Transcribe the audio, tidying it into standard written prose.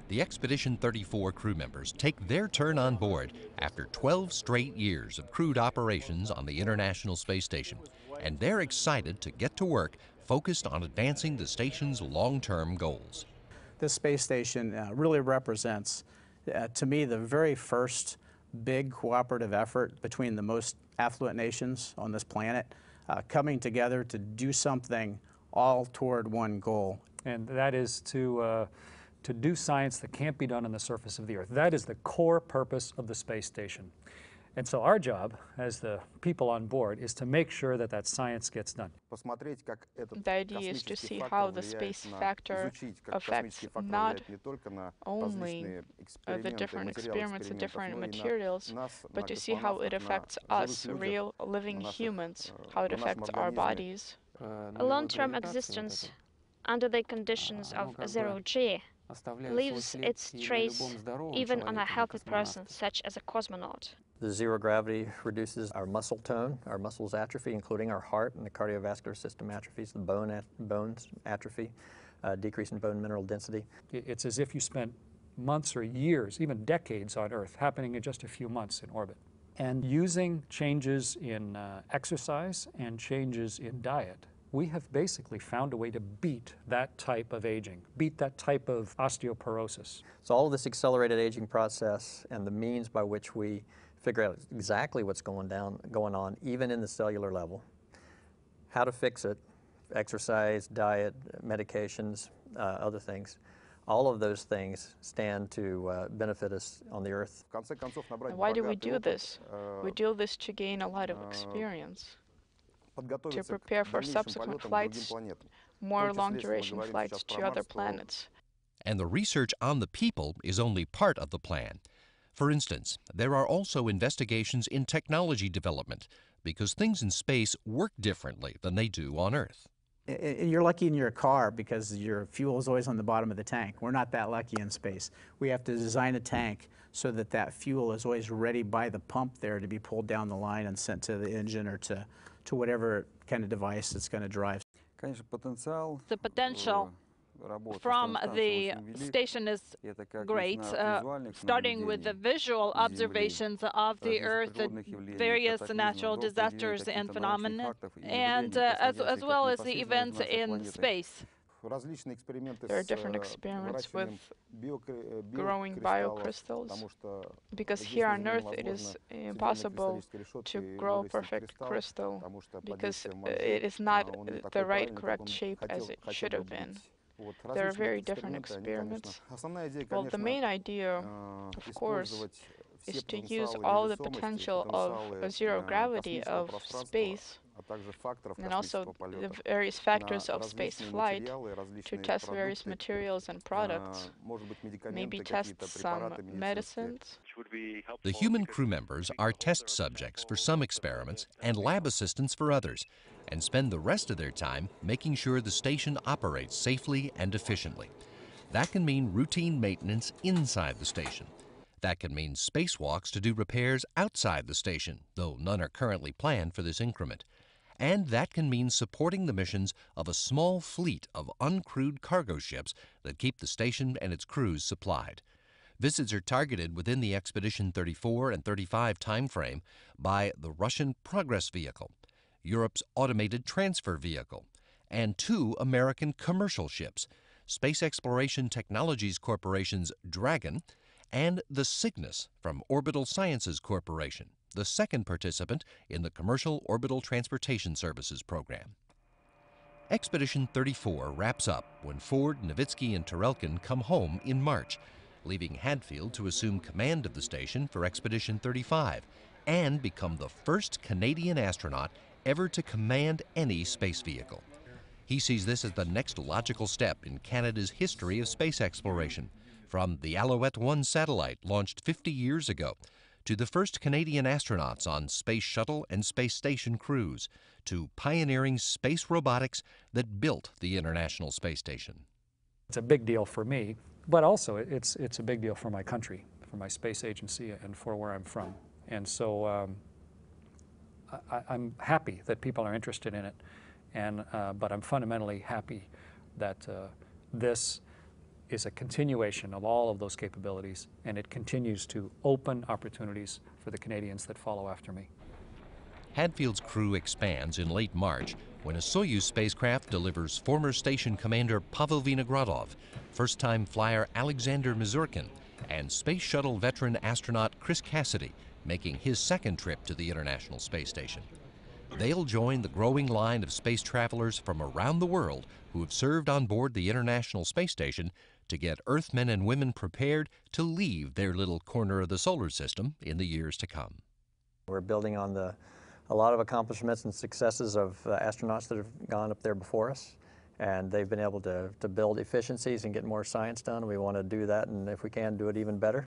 The Expedition 34 crew members take their turn on board after 12 straight years of crewed operations on the International Space Station, and they're excited to get to work focused on advancing the station's long-term goals. This space station really represents, to me, the very first big cooperative effort between the most affluent nations on this planet coming together to do something all toward one goal. And that is to do science that can't be done on the surface of the Earth. That is the core purpose of the space station. And so our job, as the people on board, is to make sure that that science gets done. The idea is to see how the space factor affects not only the different experiments and different materials, but to see how it affects us, real living humans, how it affects our bodies. A long-term existence under the conditions of zero-G leaves its trace even on a healthy person, such as a cosmonaut. The zero gravity reduces our muscle tone, our muscles atrophy, including our heart, and the cardiovascular system atrophies, the bones atrophy, decrease in bone mineral density. It's as if you spent months or years, even decades on Earth, happening in just a few months in orbit. And using changes in exercise and changes in diet, we have basically found a way to beat that type of aging, beat that type of osteoporosis. So all of this accelerated aging process and the means by which we figure out exactly what's going on, even in the cellular level, how to fix it, exercise, diet, medications, other things, all of those things stand to benefit us on the Earth. Why do we do this? We do this to gain a lot of experience, to prepare for subsequent flights, more long-duration flights to other planets. And the research on the people is only part of the plan. For instance, there are also investigations in technology development, because things in space work differently than they do on Earth. You're lucky in your car because your fuel is always on the bottom of the tank. We're not that lucky in space. We have to design a tank so that that fuel is always ready by the pump there to be pulled down the line and sent to the engine or to whatever kind of device it's going to drive. The potential from the station is great, starting with the visual observations of the Earth, the various natural disasters and phenomena, and as well as the events in space. There are different experiments with growing biocrystals, because here on Earth it is impossible to grow a perfect crystal, because it is not the right, correct shape as it should have been. There are very different experiments. Well, the main idea, of course, is to use all the potential of zero gravity of space, and also the various factors of space flight, to test various materials and products, maybe test some medicines. The human crew members are test subjects for some experiments and lab assistants for others, and spend the rest of their time making sure the station operates safely and efficiently. That can mean routine maintenance inside the station. That can mean spacewalks to do repairs outside the station, though none are currently planned for this increment. And that can mean supporting the missions of a small fleet of uncrewed cargo ships that keep the station and its crews supplied. Visits are targeted within the Expedition 34 and 35 timeframe by the Russian Progress Vehicle, Europe's Automated Transfer Vehicle, and 2 American commercial ships, Space Exploration Technologies Corporation's Dragon and the Cygnus from Orbital Sciences Corporation, the second participant in the Commercial Orbital Transportation Services program. Expedition 34 wraps up when Ford, Novitskiy, and Tarelkin come home in March, leaving Hadfield to assume command of the station for Expedition 35 and become the first Canadian astronaut ever to command any space vehicle. He sees this as the next logical step in Canada's history of space exploration, from the Alouette 1 satellite launched 50 years ago, to the first Canadian astronauts on Space Shuttle and Space Station crews, to pioneering space robotics that built the International Space Station. It's a big deal for me, but also it's a big deal for my country, for my space agency, and for where I'm from. And so I'm happy that people are interested in it, but I'm fundamentally happy that this is a continuation of all of those capabilities, and it continues to open opportunities for the Canadians that follow after me. Hadfield's crew expands in late March when a Soyuz spacecraft delivers former station commander Pavel Vinogradov, first-time flyer Alexander Mazurkin, and space shuttle veteran astronaut Chris Cassidy, making his second trip to the International Space Station. They'll join the growing line of space travelers from around the world who have served on board the International Space Station to get Earthmen and women prepared to leave their little corner of the solar system in the years to come. We're building on a lot of accomplishments and successes of astronauts that have gone up there before us, and they've been able to build efficiencies and get more science done. We want to do that, and if we can, do it even better.